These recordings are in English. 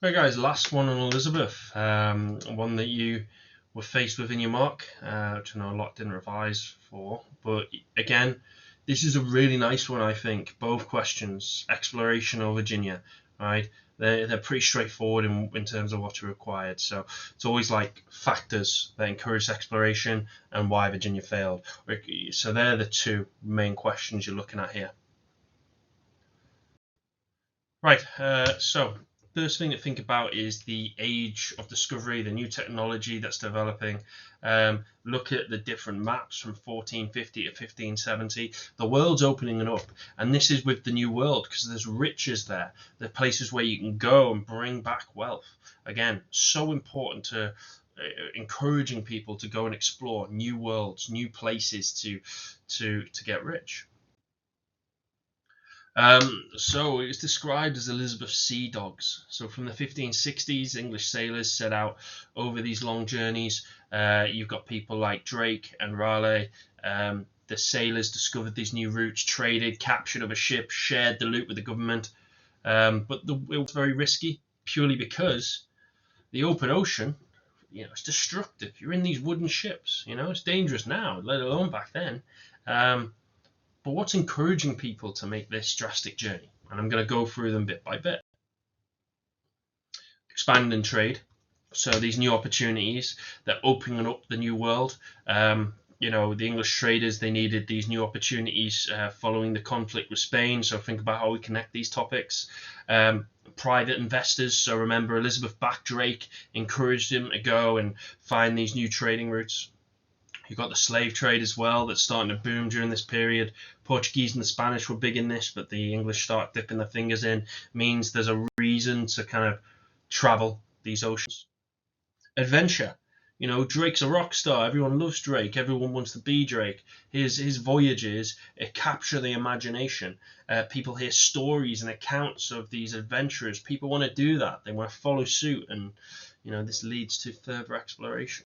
Right, guys, last one on Elizabeth, one that you were faced with in your mock, which I know a lot didn't revise for. But again, this is a really nice one, I think. Both questions, exploration or Virginia, right? They're pretty straightforward in terms of what's required. So it's always like factors that encourage exploration and why Virginia failed. So they're the two main questions you're looking at here. Right, so first thing to think about is the age of discovery, the new technology that's developing. Look at the different maps from 1450 to 1570. The world's opening up, and this is with the new world because there's riches there. There are places where you can go and bring back wealth. Again, so important to encouraging people to go and explore new worlds, new places to get rich. So it was described as Elizabeth's sea dogs. So from the 1560s, English sailors set out over these long journeys. You've got people like Drake and Raleigh. The sailors discovered these new routes, traded, captured other ships, shared the loot with the government. It was very risky, purely because the open ocean, it's destructive. You're in these wooden ships. It's dangerous now, let alone back then. Um, but what's encouraging people to make this drastic journey? And I'm going to go through them bit by bit. Expand and trade. So these new opportunities, they're opening up the new world. The English traders, they needed these new opportunities following the conflict with Spain. So think about how we connect these topics. Private investors. So remember, Elizabeth backed Drake, encouraged him to go and find these new trading routes. You've got the slave trade as well that's starting to boom during this period. Portuguese and the Spanish were big in this, but the English start dipping their fingers in. Means there's a reason to kind of travel these oceans. Adventure. Drake's a rock star. Everyone loves Drake. Everyone wants to be Drake. His voyages capture the imagination. People hear stories and accounts of these adventurers. People want to do that. They want to follow suit, and this leads to further exploration.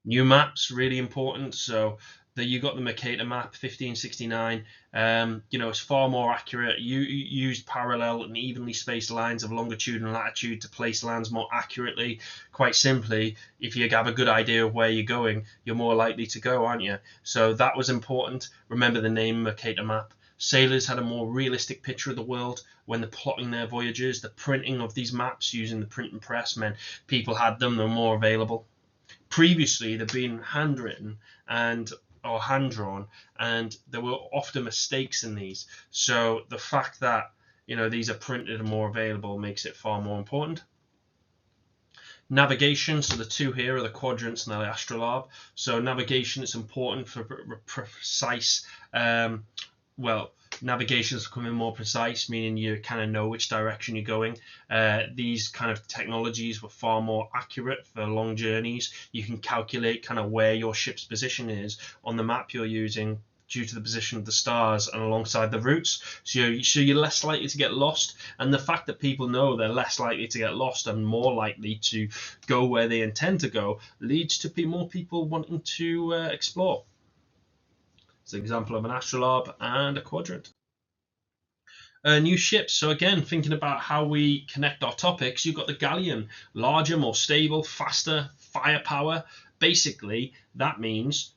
New maps really important. So you got the Mercator map 1569. It's far more accurate. You used parallel and evenly spaced lines of longitude and latitude to place lands more accurately. Quite simply, if you have a good idea of where you're going, you're more likely to go, aren't you? So that was important. Remember the name Mercator map. Sailors had a more realistic picture of the world when they're plotting their voyages. The printing of these maps using the printing press meant people had them, they're more available. Previously, they've been handwritten and or hand drawn, and there were often mistakes in these. So the fact that these are printed and more available makes it far more important. Navigation, so the two here are the quadrants and the astrolabe. So navigation is important for precise navigation is becoming more precise, meaning you kind of know which direction you're going. These kind of technologies were far more accurate for long journeys. You can calculate kind of where your ship's position is on the map you're using due to the position of the stars and alongside the routes. So you're less likely to get lost. And the fact that people know they're less likely to get lost and more likely to go where they intend to go leads to more people wanting to explore. It's an example of an astrolabe and a quadrant. New ships. So again, thinking about how we connect our topics, you've got the galleon, larger, more stable, faster, firepower. Basically, that means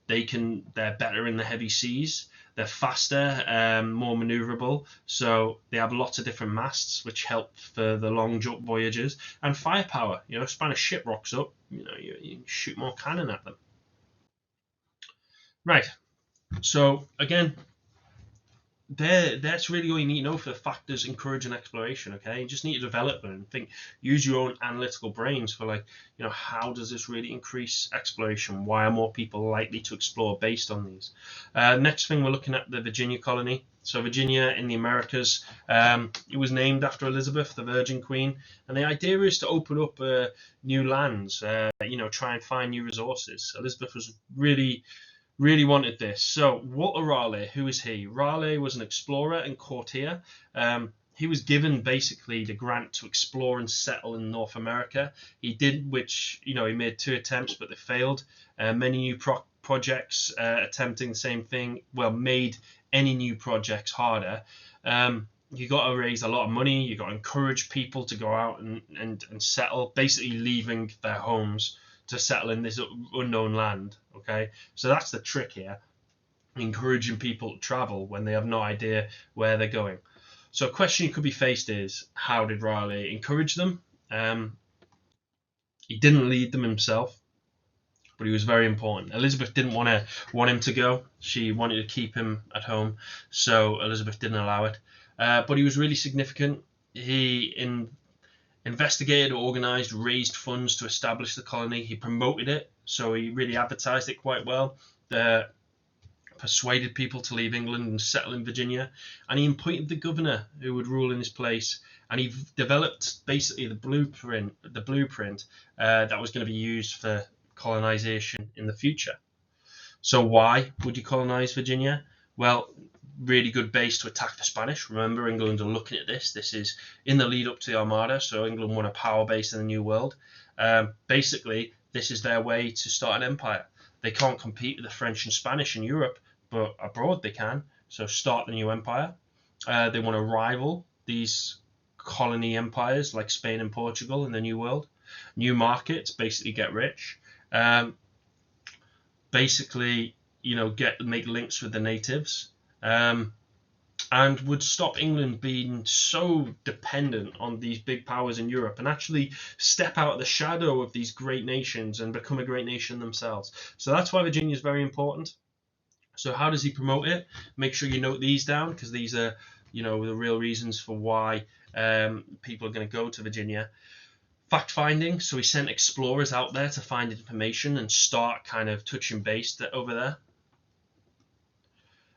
they're better in the heavy seas. They're faster, more maneuverable. So they have lots of different masts, which help for the long jump voyages. And firepower. Spanish ship rocks up. You shoot more cannon at them. Right. So again, that's really all you need to know for the factors encouraging exploration. Okay, you just need to develop them and think, use your own analytical brains for how does this really increase exploration? Why are more people likely to explore based on these? Next thing, we're looking at the Virginia colony. So Virginia in the Americas, it was named after Elizabeth, the Virgin Queen, and the idea is to open up new lands, try and find new resources. Elizabeth was really wanted this. So Walter Raleigh, who is he? Raleigh was an explorer and courtier. He was given basically the grant to explore and settle in North America. He did, which he made 2 attempts, but they failed. Many new projects attempting the same thing, made any new projects harder. you got to raise a lot of money. You got to encourage people to go out and settle, basically leaving their homes to settle in this unknown land. Okay, so that's the trick here, encouraging people to travel when they have no idea where they're going. So a question you could be faced is, how did Raleigh encourage them? He didn't lead them himself, but he was very important. Elizabeth didn't want him to go. She wanted to keep him at home, so Elizabeth didn't allow it. But he was really significant. He investigated, organised, raised funds to establish the colony. He promoted it, so he really advertised it quite well. Persuaded people to leave England and settle in Virginia, and he appointed the governor who would rule in his place. And he developed basically the blueprint that was going to be used for colonization in the future. So why would you colonize Virginia? Well, really good base to attack the Spanish. Remember, England are looking at this. This is in the lead up to the Armada, so England won a power base in the New World. Basically, this is their way to start an empire. They can't compete with the French and Spanish in Europe, but abroad they can. So start the new empire. They want to rival these colony empires like Spain and Portugal in the New World. New markets, basically get rich. Basically, make links with the natives, and would stop England being so dependent on these big powers in Europe, and actually step out of the shadow of these great nations and become a great nation themselves. So that's why Virginia is very important. So how does he promote it? Make sure you note these down, because these are, the real reasons for why people are going to go to Virginia. Fact finding. So he sent explorers out there to find information and start kind of touching base over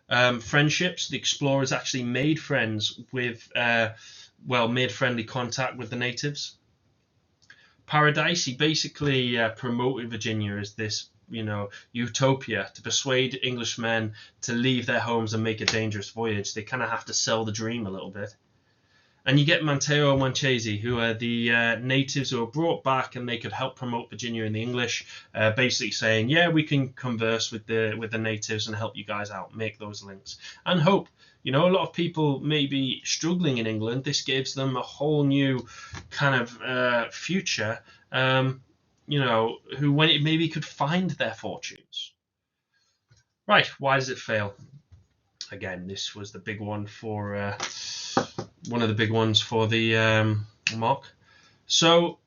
there. Friendships. The explorers actually made friends with, made friendly contact with the natives. Paradise. He basically promoted Virginia as this, utopia to persuade Englishmen to leave their homes and make a dangerous voyage. They kind of have to sell the dream a little bit. And you get Mateo and Wanchese, who are the natives who are brought back, and they could help promote Virginia in the English, basically saying, yeah, we can converse with the natives and help you guys out, make those links. And hope. A lot of people may be struggling in England. This gives them a whole new kind of future, who maybe could find their fortunes. Right, why does it fail? Again, this was the big one for... one of the big ones for the mock. So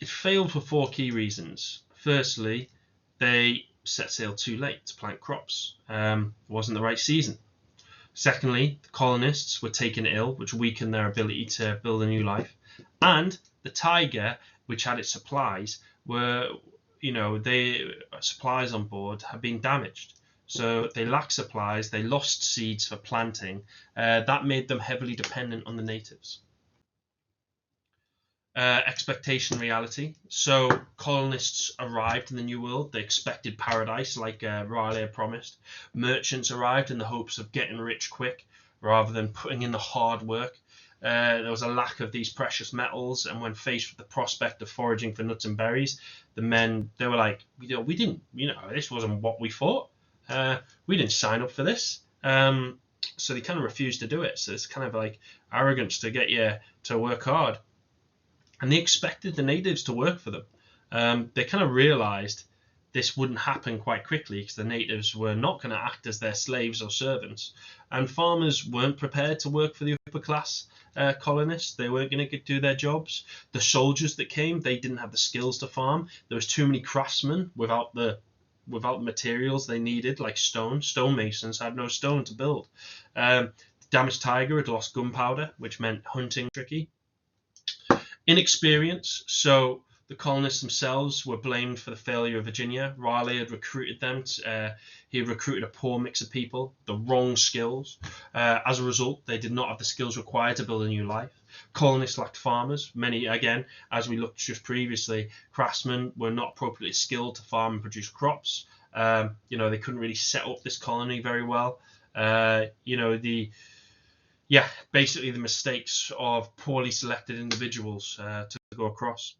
it failed for 4 key reasons. Firstly, they set sail too late to plant crops. It wasn't the right season. Secondly, the colonists were taken ill, which weakened their ability to build a new life. And the Tiger, which had its supplies, supplies on board had been damaged. So they lacked supplies, they lost seeds for planting. That made them heavily dependent on the natives. Expectation reality. So colonists arrived in the New World. They expected paradise, like Raleigh had promised. Merchants arrived in the hopes of getting rich quick, rather than putting in the hard work. There was a lack of these precious metals, and when faced with the prospect of foraging for nuts and berries, the men, they were like, we didn't, this wasn't what we thought. We didn't sign up for this. So they kind of refused to do it. So it's kind of like arrogance to get you to work hard. And they expected the natives to work for them. They kind of realized this wouldn't happen quite quickly, because the natives were not going to act as their slaves or servants. And farmers weren't prepared to work for the upper class colonists. They weren't going to do their jobs. The soldiers that came, they didn't have the skills to farm. There was too many craftsmen without the materials they needed, like stone. Stonemasons had no stone to build. The damaged Tiger had lost gunpowder, which meant hunting tricky. Inexperience. So the colonists themselves were blamed for the failure of Virginia. Raleigh had recruited them. He had recruited a poor mix of people, the wrong skills. As a result, they did not have the skills required to build a new life. Colonists lacked farmers. Many, again, as we looked just previously, craftsmen were not appropriately skilled to farm and produce crops. They couldn't really set up this colony very well. Basically the mistakes of poorly selected individuals to go across.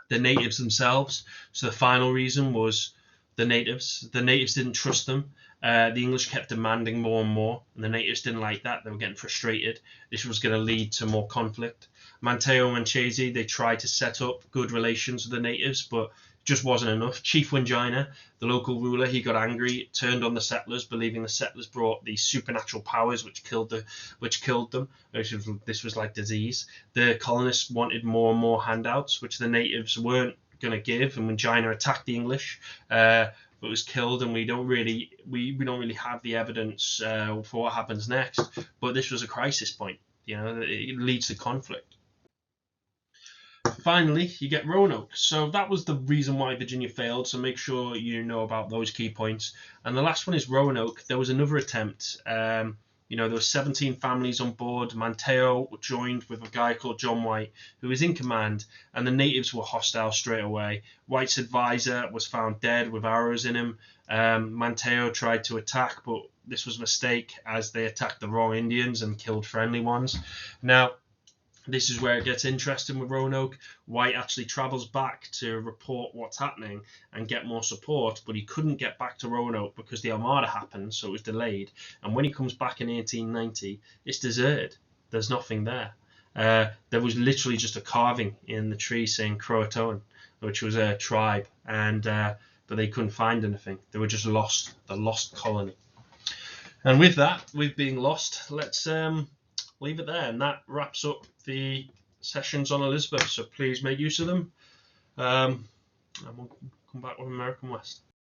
The natives themselves. So the final reason was the natives. The natives didn't trust them. The English kept demanding more and more, and the natives didn't like that. They were getting frustrated. This was going to lead to more conflict. Manteo and Manchese, they tried to set up good relations with the natives, but just wasn't enough. Chief Wingina, the local ruler, he got angry, turned on the settlers, believing the settlers brought these supernatural powers which killed them. This was like disease. The colonists wanted more and more handouts, which the natives weren't going to give, and Wingina attacked the English. But was killed, and we don't really have the evidence for what happens next. But this was a crisis point. It leads to conflict. Finally, you get Roanoke. So that was the reason why Virginia failed. So make sure you know about those key points. And the last one is Roanoke. There was another attempt. There were 17 families on board. Manteo joined with a guy called John White, who was in command, and the natives were hostile straight away. White's advisor was found dead with arrows in him. Manteo tried to attack, but this was a mistake as they attacked the wrong Indians and killed friendly ones. Now, this is where it gets interesting with Roanoke. White actually travels back to report what's happening and get more support, but he couldn't get back to Roanoke because the Armada happened, so it was delayed. And when he comes back in 1890, it's deserted. There's nothing there. There was literally just a carving in the tree saying Croatoan, which was a tribe, and but they couldn't find anything. They were just lost, the lost colony. And with that, with being lost, let's leave it there, and that wraps up the sessions on Elizabeth. So please make use of them, and we'll come back with American West.